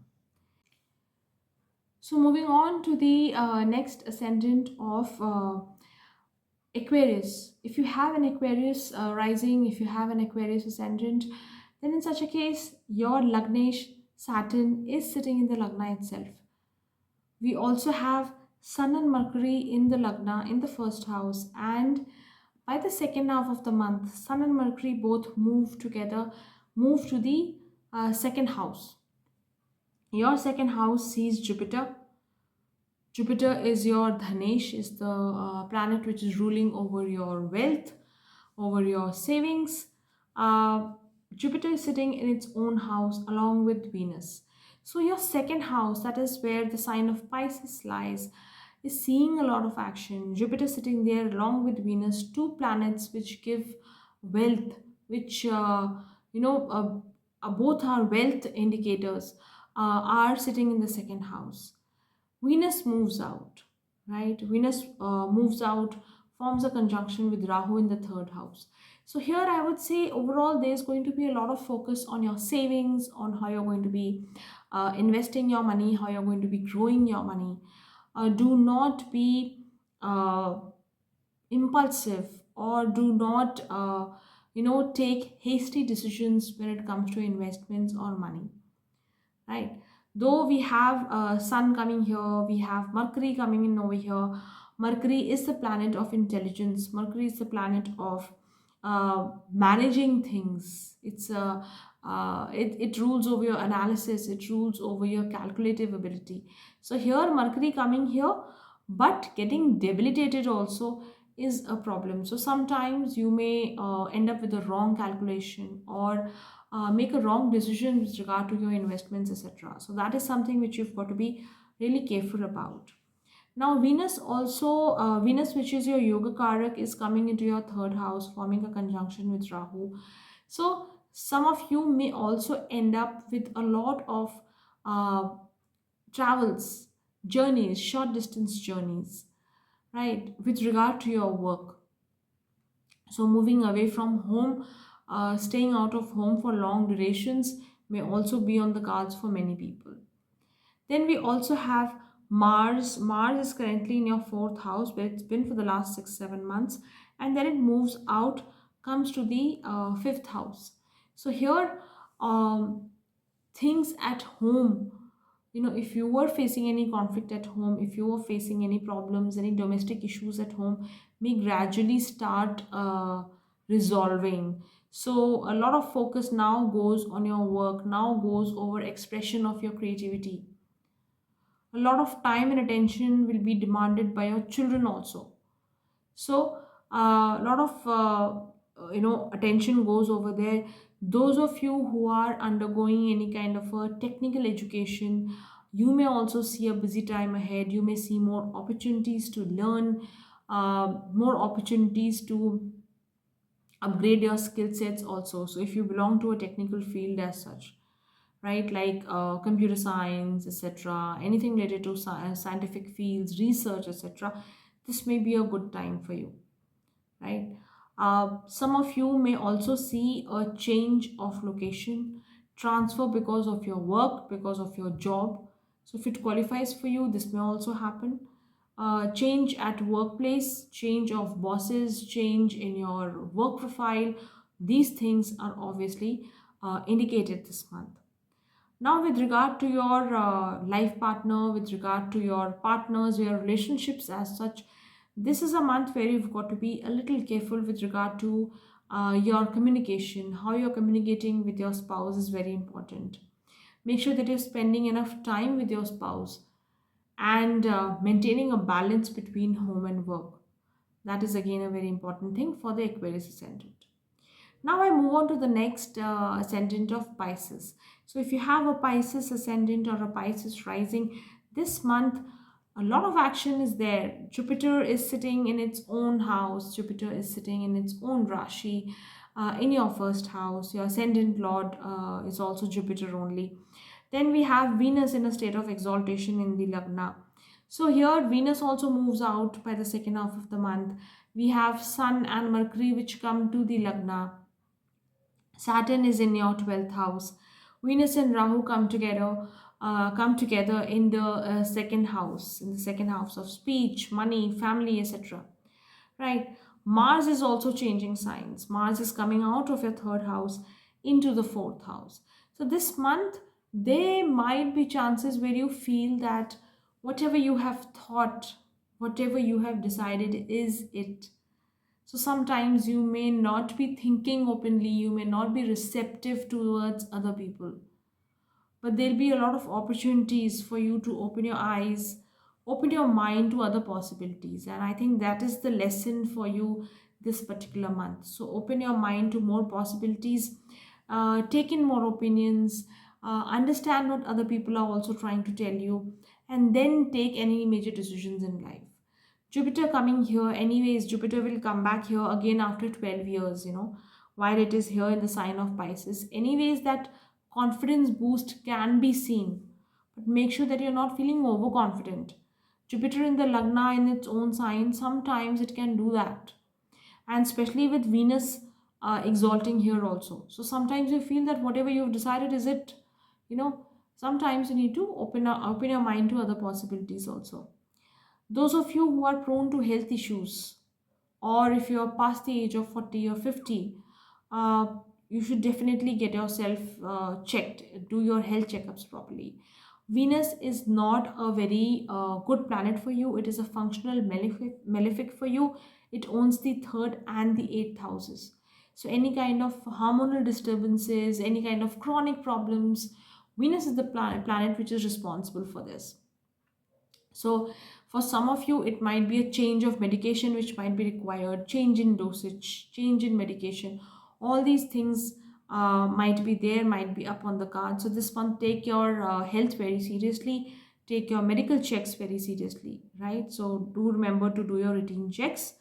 So moving on to the next ascendant of Aquarius. If you have an Aquarius rising, if you have an Aquarius ascendant, then in such a case, your Lagnesh Saturn is sitting in the Lagna itself. We also have Sun and Mercury in the Lagna in the first house, and by the second half of the month, Sun and Mercury both move together, move to the second house. Your second house sees Jupiter. Jupiter is your Dhanesh, is the planet which is ruling over your wealth, over your savings. Uh, Jupiter is sitting in its own house along with Venus. So, your second house, that is where the sign of Pisces lies, is seeing a lot of action. Jupiter sitting there along with Venus, two planets which give wealth, which, both are wealth indicators, are sitting in the second house. Venus moves out, right? Venus moves out, forms a conjunction with Rahu in the third house. So here I would say overall there's going to be a lot of focus on your savings, on how you're going to be investing your money, how you're going to be growing your money. Do not be uh, impulsive, or do not take hasty decisions when it comes to investments or money, right? Though we have Sun coming here, we have Mercury coming in over here. Mercury is the planet of intelligence. Mercury is the planet of managing things. It rules over your analysis, it rules over your calculative ability. So here Mercury coming here, but getting debilitated also is a problem. So sometimes you may end up with a wrong calculation, or make a wrong decision with regard to your investments, etc. So that is something which you've got to be really careful about. Now Venus, which is your yoga karak, is coming into your third house, forming a conjunction with Rahu. So some of you may also end up with a lot of uh, travels, journeys, short distance journeys, right, with regard to your work. So moving away from home, staying out of home for long durations may also be on the cards for many people. Then we also have Mars. Mars is currently in your fourth house, where it's been for the last 6 7 months, and then it moves out, comes to the fifth house. So here, um, things at home, if you were facing any conflict at home, if you were facing any problems, any domestic issues at home, may gradually start resolving. So a lot of focus now goes on your work, now goes over expression of your creativity. A lot of time and attention will be demanded by your children also. So a lot of attention goes over there. Those of you who are undergoing any kind of a technical education, you may also see a busy time ahead. You may see more opportunities to learn, more opportunities to upgrade your skill sets also. So if you belong to a technical field as such, right, like computer science, etc., anything related to scientific fields, research, etc., this may be a good time for you, right? Some of you may also see a change of location, transfer because of your work, because of your job. So if it qualifies for you, this may also happen. Change at workplace, change of bosses, change in your work profile. These things are obviously indicated this month. Now, with regard to your life partner, with regard to your partners, your relationships as such, this is a month where you've got to be a little careful with regard to your communication. How you're communicating with your spouse is very important. Make sure that you're spending enough time with your spouse and maintaining a balance between home and work. That is again a very important thing for the Aquarius ascendant. Now I move on to the next ascendant of Pisces. So if you have a Pisces ascendant or a Pisces rising, this month a lot of action is there. Jupiter is sitting in its own house. Jupiter is sitting in its own Rashi, in your first house. Your ascendant lord is also Jupiter only. Then we have Venus in a state of exaltation in the Lagna. So here Venus also moves out by the second half of the month. We have Sun and Mercury which come to the Lagna. Saturn is in your 12th house. Venus and Rahu come together in the second house, in the second house of speech, money, family, etc. Right? Mars is also changing signs. Mars is coming out of your third house into the fourth house. So this month, there might be chances where you feel that whatever you have thought, whatever you have decided is it. So sometimes you may not be thinking openly, you may not be receptive towards other people, but there'll be a lot of opportunities for you to open your eyes, open your mind to other possibilities. And I think that is the lesson for you this particular month. So open your mind to more possibilities, take in more opinions, understand what other people are also trying to tell you, and then take any major decisions in life. Jupiter coming here, anyways, Jupiter will come back here again after 12 years, while it is here in the sign of Pisces. Anyways, that confidence boost can be seen, but make sure that you're not feeling overconfident. Jupiter in the Lagna in its own sign, sometimes it can do that, and especially with Venus exalting here also. So sometimes you feel that whatever you've decided is it, you know. Sometimes you need to open your mind to other possibilities also. Those of you who are prone to health issues, or if you are past the age of 40 or 50, uh, you should definitely get yourself checked, do your health checkups properly. Venus is not a very good planet for you. It is a functional malefic for you. It owns the third and the eighth houses. So any kind of hormonal disturbances, any kind of chronic problems, Venus is the planet which is responsible for this. So, for some of you, it might be a change of medication which might be required, change in dosage, change in medication. All these things might be there, might be up on the card. So, this month, take your health very seriously. take your medical checks very seriously, right? So do remember to do your routine checks.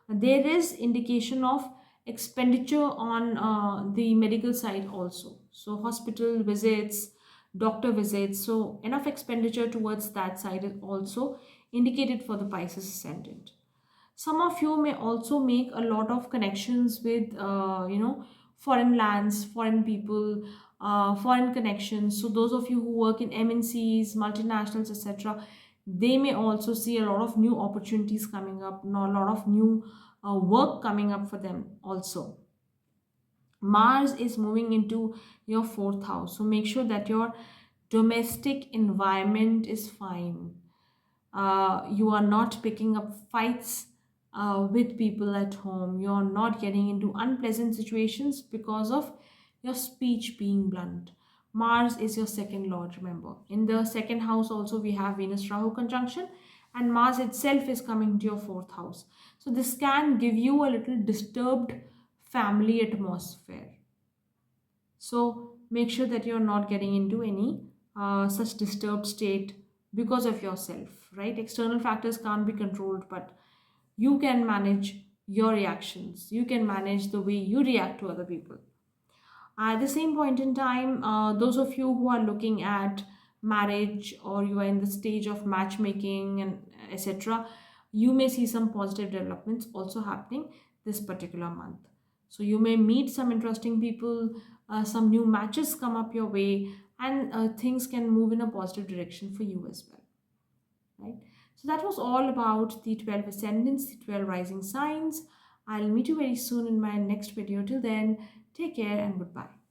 There is indication of expenditure on the medical side also. So hospital visits, doctor visits. So enough expenditure towards that side is also indicated for the Pisces ascendant. Some of you may also make a lot of connections with foreign lands, foreign people, foreign connections. So those of you who work in MNCs, multinationals, etc., they may also see a lot of new opportunities coming up, a lot of new work coming up for them also. Mars is moving into your fourth house, so make sure that your domestic environment is fine. You are not picking up fights with people at home. You are not getting into unpleasant situations because of your speech being blunt. Mars is your second lord, remember. In the second house, also, we have Venus Rahu conjunction, and Mars itself is coming to your fourth house. So, this can give you a little disturbed family atmosphere. So make sure that you're not getting into any such disturbed state because of yourself, right? External factors can't be controlled, but you can manage your reactions. You can manage the way you react to other people. At the same point in time, those of you who are looking at marriage, or you are in the stage of matchmaking and etc., you may see some positive developments also happening this particular month. So you may meet some interesting people, some new matches come up your way, and things can move in a positive direction for you as well, right? So that was all about the 12 ascendants, the 12 rising signs. I'll meet you very soon in my next video. Till then, take care and goodbye.